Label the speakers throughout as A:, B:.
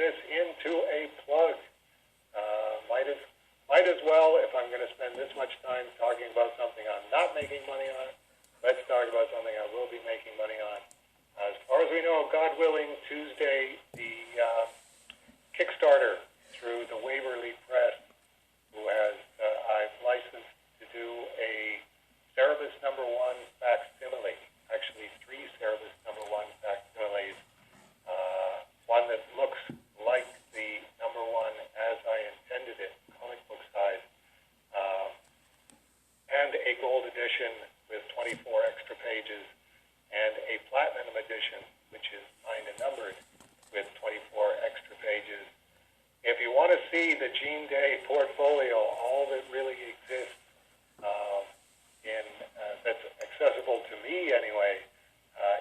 A: this into a plug. Might as well, if I'm going to spend this much time talking about something I'm not making money on, let's talk about something I will be making money on. As far as we know, God willing, Tuesday, the Kickstarter through the Waverly Press, who has I've licensed to do a Cerebus #1 facsimile, actually 3 Cerebus #1 facsimiles, one that looks like the #1 as I intended it, comic book size, and a gold edition with 24 extra pages, and a platinum edition, which is signed and numbered with 24 extra pages. If you want to see the Gene Day portfolio, all that really exists that's accessible to me anyway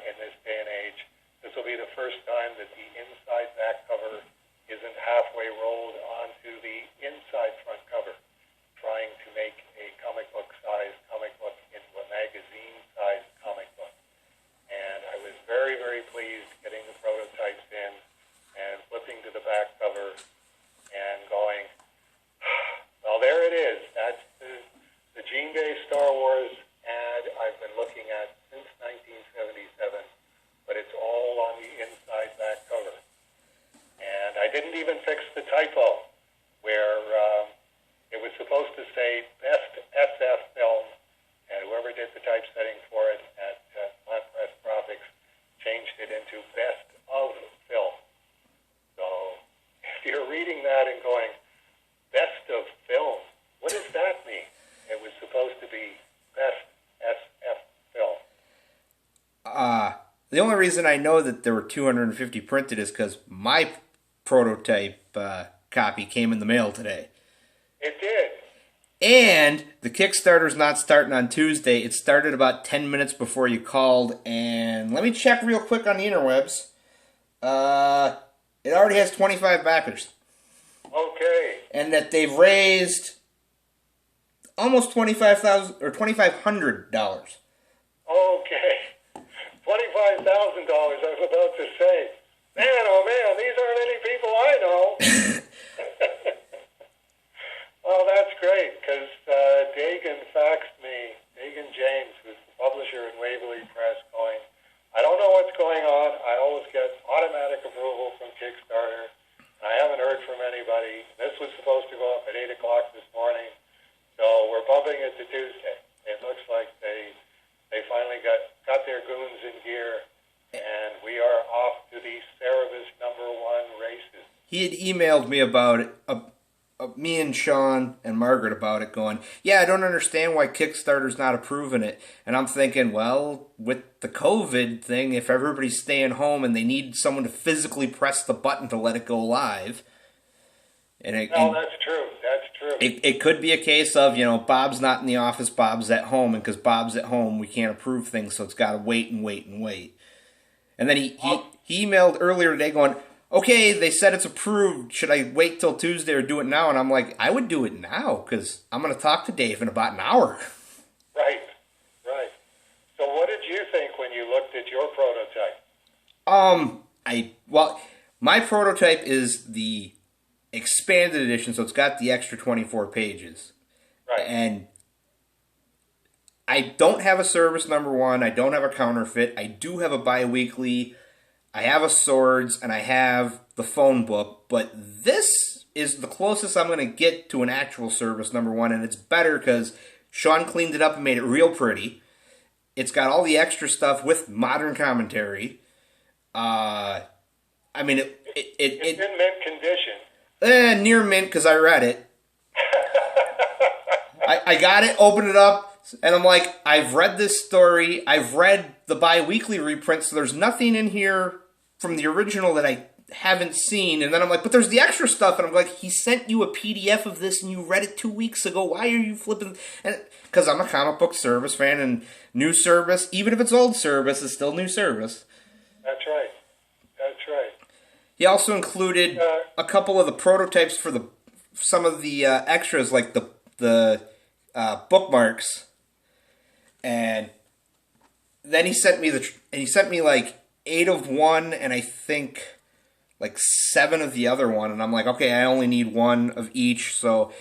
A: in this day and age, this will be the first time that the inside back cover isn't halfway rolled onto the inside front cover, trying to make a comic book into a magazine size comic book. And I was very, very pleased getting the prototypes in and flipping to the back cover and going, well, there it is. That's the Gene Day Star Wars ad I've been looking at since 1977, but it's all on the inside back cover. And I didn't even fix the typo where it was supposed to say Best SF Film, and whoever did the typesetting for it at Flat Press Graphics changed it into Best of Film. So if you're reading that and going, Best of Film, what does that mean? It was supposed to be Best SF Film.
B: The only reason I know that there were 250 printed is because my prototype copy came in the mail today.
A: It did.
B: And the Kickstarter's not starting on Tuesday. It started about 10 minutes before you called. And let me check real quick on the interwebs. It already has 25 backers.
A: Okay.
B: And that they've raised almost $25,000 or $2,500.
A: Okay. $25,000, I was about to say. Man, oh man, these aren't any people I know. Well, that's great, because Dagan faxed me, Dagan James, who's the publisher in Waverly Press, going, I don't know what's going on. I always get automatic approval from Kickstarter. I haven't heard from anybody. This was supposed to go up at 8 o'clock this morning, so we're bumping it to Tuesday. It looks like they finally got their goons in gear, and we are off to the Cerebus #1 races.
B: He had emailed me about it, me and Sean and Margaret about it, going, yeah, I don't understand why Kickstarter's not approving it. And I'm thinking, well, with the COVID thing, if everybody's staying home and they need someone to physically press the button to let it go live.
A: That's true. That's true.
B: It could be a case of, Bob's not in the office, Bob's at home, and because Bob's at home, we can't approve things, so it's got to wait and wait and wait. And then he emailed earlier today going, okay, they said it's approved. Should I wait till Tuesday or do it now? And I'm like, I would do it now because I'm going to talk to Dave in about an hour.
A: Right. So what did you think when you looked at your prototype?
B: My prototype is the expanded edition, so it's got the extra 24 pages.
A: Right.
B: And I don't have a Cerebus #1. I don't have a counterfeit. I do have a bi-weekly. I have a Swords, and I have the phone book, but this is the closest I'm going to get to an actual Cerebus #1, and it's better because Sean cleaned it up and made it real pretty. It's got all the extra stuff with modern commentary. It's
A: in mint condition.
B: Near mint, because I read it. I got it, opened it up, and I'm like, I've read this story. I've read the bi-weekly reprint, so there's nothing in here from the original that I haven't seen. And then I'm like, but there's the extra stuff. And I'm like, he sent you a PDF of this and you read it 2 weeks ago. Why are you flipping? Because I'm a comic book Cerebus fan, and new Cerebus, even if it's old Cerebus, is still new Cerebus.
A: That's right.
B: He also included a couple of the prototypes for some of the extras, like the bookmarks. And then he sent me like 8 of one, and I think like 7 of the other one, and I'm like, okay, I only need 1 of each, so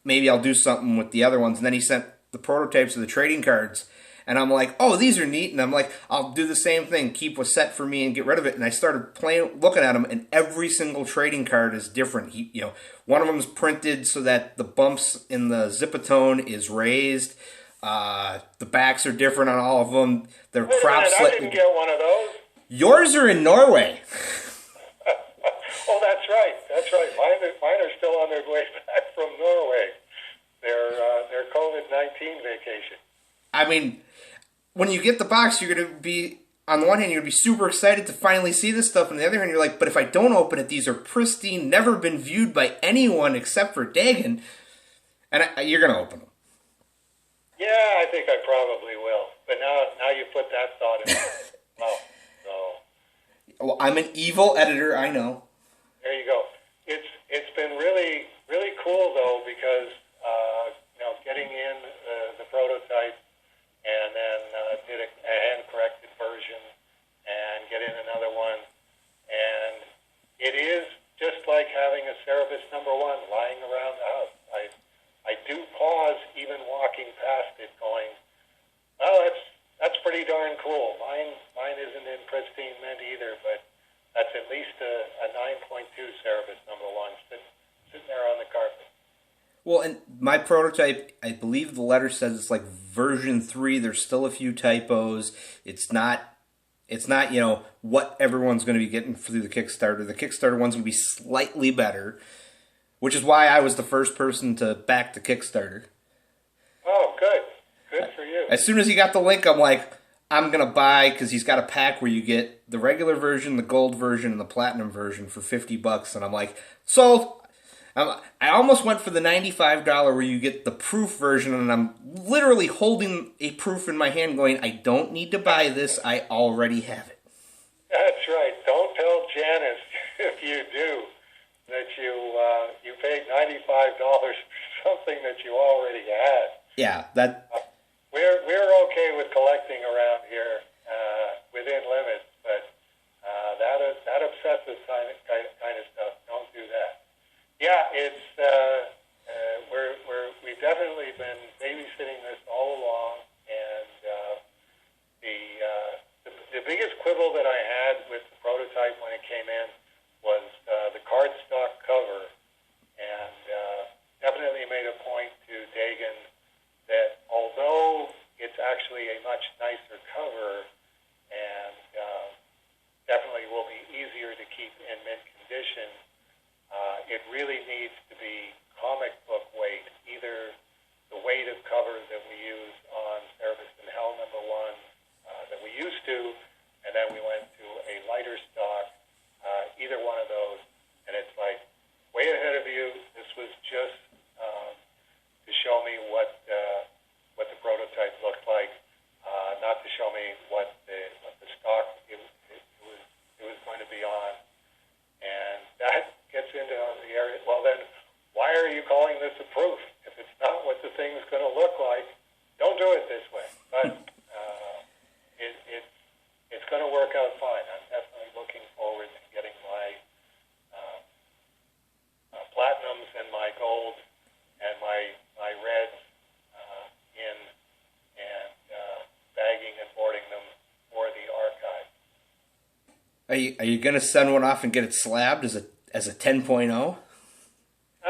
B: maybe I'll do something with the other ones. And then he sent the prototypes of the trading cards, and I'm like, oh, these are neat. And I'm like, I'll do the same thing, keep a set for me and get rid of it. And I started looking at them, and every single trading card is different. One of them is printed so that the bumps in the Zipatone is raised. The backs are different on all of them. They're crop
A: I didn't get one of those.
B: Yours are in Norway.
A: Oh, that's right. That's right. Mine are still on their way back from Norway. Their COVID-19 vacation.
B: I mean, when you get the box, you're going to be, on the one hand, you're going to be super excited to finally see this stuff. On the other hand, you're like, but if I don't open it, these are pristine, never been viewed by anyone except for Dagan. And you're going to open them.
A: Yeah, I think I probably will. But now you put that thought in. Well, so.
B: Well, I'm an evil editor, I know.
A: There you go. It's been really, really cool, though, because, getting in the prototype and then did a hand-corrected version and get in another one. And it is just like having a Cerebus #1 lying around the house. I do pause even walking past it going, well, that's pretty darn cool. Mine isn't in pristine mint either, but that's at least a 9.2 Cerebus #1 sitting there on the carpet.
B: Well, and my prototype, I believe the letter says it's like version 3. There's still a few typos. It's not what everyone's going to be getting through the Kickstarter. The Kickstarter one's going to be slightly better, which is why I was the first person to back the Kickstarter.
A: Oh, good. Good for you.
B: As soon as he got the link, I'm like, I'm going to buy, because he's got a pack where you get the regular version, the gold version, and the platinum version for $50. And I'm like, sold. I almost went for the $95 where you get the proof version, and I'm literally holding a proof in my hand going, I don't need to buy this, I already have it.
A: That's right. Don't tell Janice, if you do, that you paid $95 for something that you already had.
B: Yeah,
A: We're okay with collecting around here within limits, but that obsessive kind of stuff, don't do that. Yeah, it's we've definitely been babysitting this all along, and the biggest quibble that I had with the prototype when it came in was the cardstock cover, and definitely made a point to Dagan that although it's actually a much nicer cover and definitely will be easier to keep in mint condition, it really needs to be comic book weight, either the weight of cover that we use on Cerebus and Hell #1 that we used to, and then we went to a lighter stock, either one of those, and it's like way ahead of you. This was just to show me what the prototype looked like, not to show me what the stock it was going to be on. And that gets into the area, well then, why are you calling this a proof? If it's not what the thing's going to look like, don't do it this way. But it's going to work out fine. I'm definitely looking forward to getting my platinums and my gold and my reds in and bagging and boarding them for the archive.
B: Are you going to send one off and get it slabbed as a 10.0?